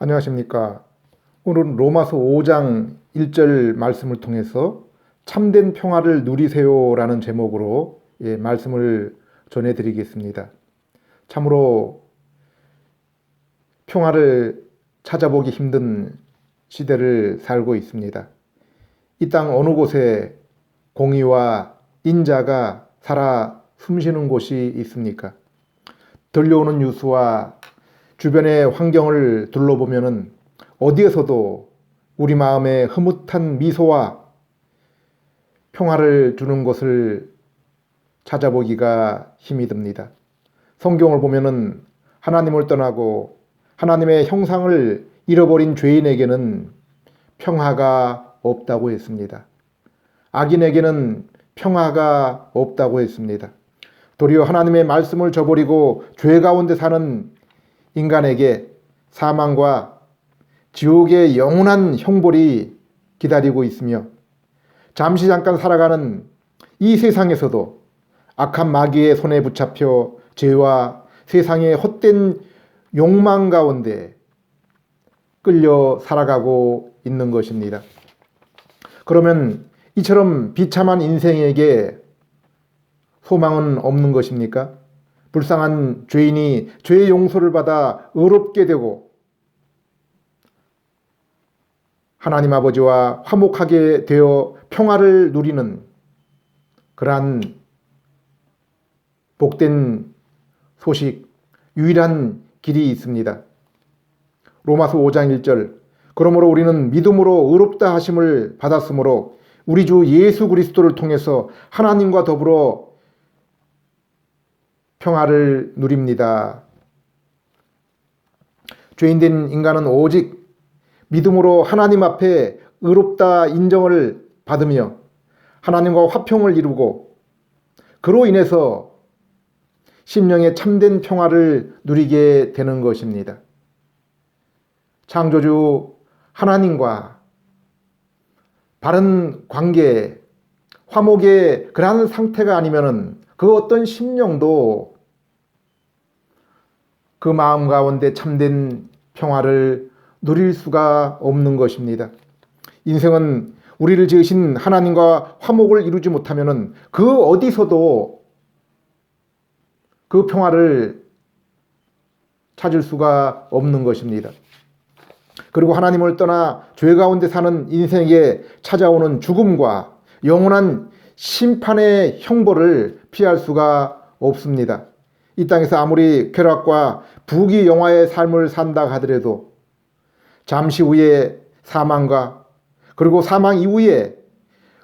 안녕하십니까. 오늘은 로마서 5장 1절 말씀을 통해서 참된 평화를 누리세요라는 제목으로 말씀을 전해드리겠습니다. 참으로 평화를 찾아보기 힘든 시대를 살고 있습니다. 이 땅 어느 곳에 공의와 인자가 살아 숨쉬는 곳이 있습니까? 들려오는 뉴스와 주변의 환경을 둘러보면은 어디에서도 우리 마음에 흐뭇한 미소와 평화를 주는 것을 찾아보기가 힘이 듭니다. 성경을 보면은 하나님을 떠나고 하나님의 형상을 잃어버린 죄인에게는 평화가 없다고 했습니다. 악인에게는 평화가 없다고 했습니다. 도리어 하나님의 말씀을 저버리고 죄 가운데 사는 인간에게 사망과 지옥의 영원한 형벌이 기다리고 있으며 잠시 잠깐 살아가는 이 세상에서도 악한 마귀의 손에 붙잡혀 죄와 세상의 헛된 욕망 가운데 끌려 살아가고 있는 것입니다. 그러면 이처럼 비참한 인생에게 소망은 없는 것입니까? 불쌍한 죄인이 죄의 용서를 받아 의롭게 되고 하나님 아버지와 화목하게 되어 평화를 누리는 그러한 복된 소식, 유일한 길이 있습니다. 로마서 5장 1절 그러므로 우리는 믿음으로 의롭다 하심을 받았으므로 우리 주 예수 그리스도를 통해서 하나님과 더불어 평화를 누립니다. 죄인된 인간은 오직 믿음으로 하나님 앞에 의롭다 인정을 받으며 하나님과 화평을 이루고 그로 인해서 심령의 참된 평화를 누리게 되는 것입니다. 창조주 하나님과 바른 관계, 화목의 그러한 상태가 아니면은 그 어떤 심령도 그 마음 가운데 참된 평화를 누릴 수가 없는 것입니다. 인생은 우리를 지으신 하나님과 화목을 이루지 못하면은 그 어디서도 그 평화를 찾을 수가 없는 것입니다. 그리고 하나님을 떠나 죄 가운데 사는 인생에 찾아오는 죽음과 영원한 심판의 형벌을 피할 수가 없습니다. 이 땅에서 아무리 쾌락과 부귀영화의 삶을 산다 하더라도 잠시 후에 사망과 그리고 사망 이후에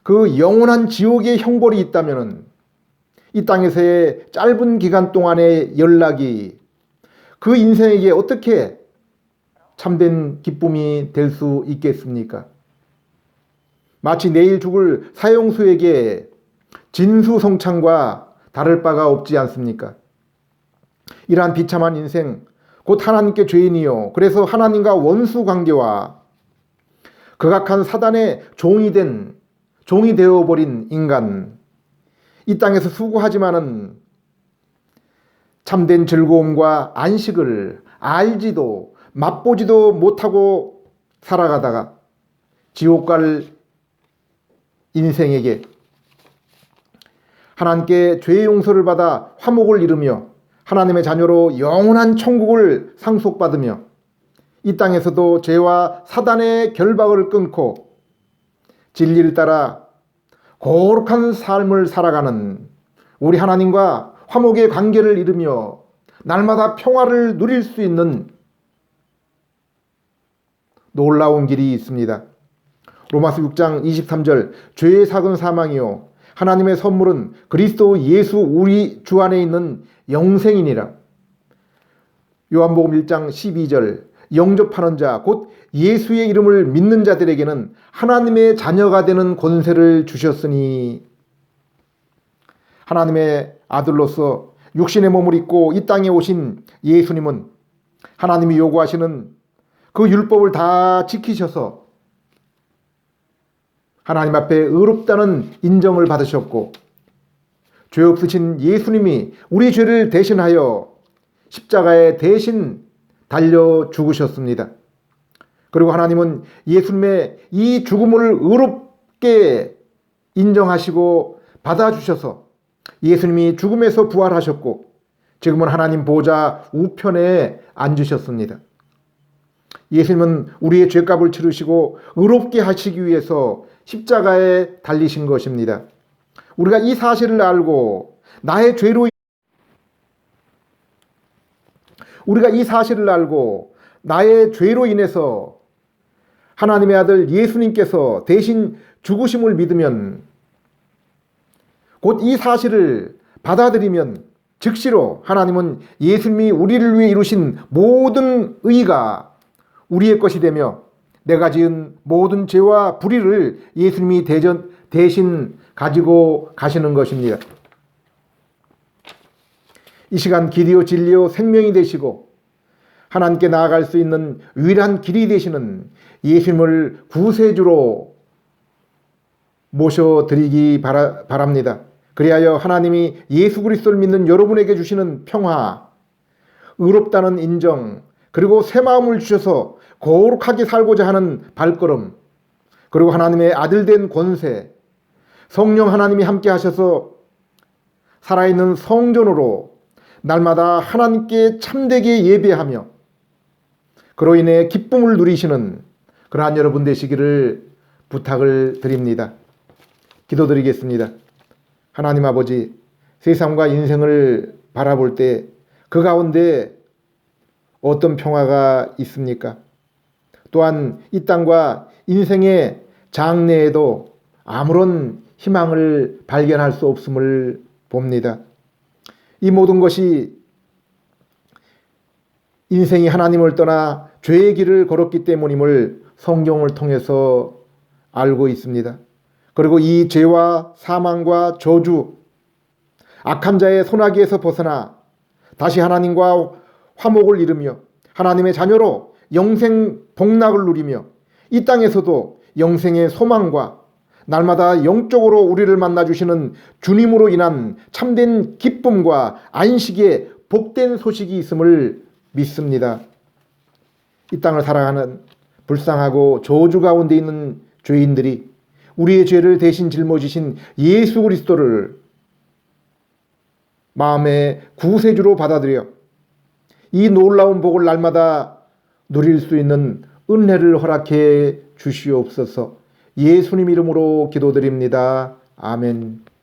그 영원한 지옥의 형벌이 있다면 이 땅에서의 짧은 기간 동안의 연락이 그 인생에게 어떻게 참된 기쁨이 될 수 있겠습니까? 마치 내일 죽을 사형수에게 진수성찬과 다를 바가 없지 않습니까? 이러한 비참한 인생, 곧 하나님께 죄인이요. 그래서 하나님과 원수 관계와 극악한 사단의 종이 되어버린 인간. 이 땅에서 수고하지만은 참된 즐거움과 안식을 알지도 맛보지도 못하고 살아가다가 지옥 갈 인생에게 하나님께 죄의 용서를 받아 화목을 이루며 하나님의 자녀로 영원한 천국을 상속받으며 이 땅에서도 죄와 사단의 결박을 끊고 진리를 따라 거룩한 삶을 살아가는 우리 하나님과 화목의 관계를 이루며 날마다 평화를 누릴 수 있는 놀라운 길이 있습니다. 로마서 6장 23절 죄의 삭은 사망이요 하나님의 선물은 그리스도 예수 우리 주 안에 있는 영생이니라. 요한복음 1장 12절 영접하는 자 곧 예수의 이름을 믿는 자들에게는 하나님의 자녀가 되는 권세를 주셨으니 하나님의 아들로서 육신의 몸을 입고 이 땅에 오신 예수님은 하나님이 요구하시는 그 율법을 다 지키셔서 하나님 앞에 의롭다는 인정을 받으셨고 죄 없으신 예수님이 우리 죄를 대신하여 십자가에 대신 달려 죽으셨습니다. 그리고 하나님은 예수님의 이 죽음을 의롭게 인정하시고 받아주셔서 예수님이 죽음에서 부활하셨고 지금은 하나님 보좌 우편에 앉으셨습니다. 예수님은 우리의 죄값을 치르시고 의롭게 하시기 위해서 십자가에 달리신 것입니다. 우리가 이 사실을 알고 나의 죄로 인해서 하나님의 아들 예수님께서 대신 죽으심을 믿으면, 곧 이 사실을 받아들이면 즉시로 하나님은 예수님이 우리를 위해 이루신 모든 의가 우리의 것이 되며 내가 지은 모든 죄와 불의를 예수님이 대신 가지고 가시는 것입니다. 이 시간 길이요 진리요 생명이 되시고 하나님께 나아갈 수 있는 유일한 길이 되시는 예수님을 구세주로 모셔드리기 바랍니다. 그리하여 하나님이 예수 그리스도를 믿는 여러분에게 주시는 평화, 의롭다는 인정, 그리고 새 마음을 주셔서 거룩하게 살고자 하는 발걸음, 그리고 하나님의 아들된 권세, 성령 하나님이 함께 하셔서 살아있는 성전으로 날마다 하나님께 참되게 예배하며 그로 인해 기쁨을 누리시는 그러한 여러분 되시기를 부탁을 드립니다. 기도드리겠습니다. 하나님 아버지, 세상과 인생을 바라볼 때 그 가운데 어떤 평화가 있습니까? 또한 이 땅과 인생의 장래에도 아무런 희망을 발견할 수 없음을 봅니다. 이 모든 것이 인생이 하나님을 떠나 죄의 길을 걸었기 때문임을 성경을 통해서 알고 있습니다. 그리고 이 죄와 사망과 저주, 악한 자의 손아귀에서 벗어나 다시 하나님과 화목을 이루며 하나님의 자녀로 영생 복락을 누리며 이 땅에서도 영생의 소망과 날마다 영적으로 우리를 만나주시는 주님으로 인한 참된 기쁨과 안식의 복된 소식이 있음을 믿습니다. 이 땅을 살아가는 불쌍하고 저주 가운데 있는 죄인들이 우리의 죄를 대신 짊어지신 예수 그리스도를 마음의 구세주로 받아들여 이 놀라운 복을 날마다 누릴 수 있는 은혜를 허락해 주시옵소서. 예수님 이름으로 기도드립니다. 아멘.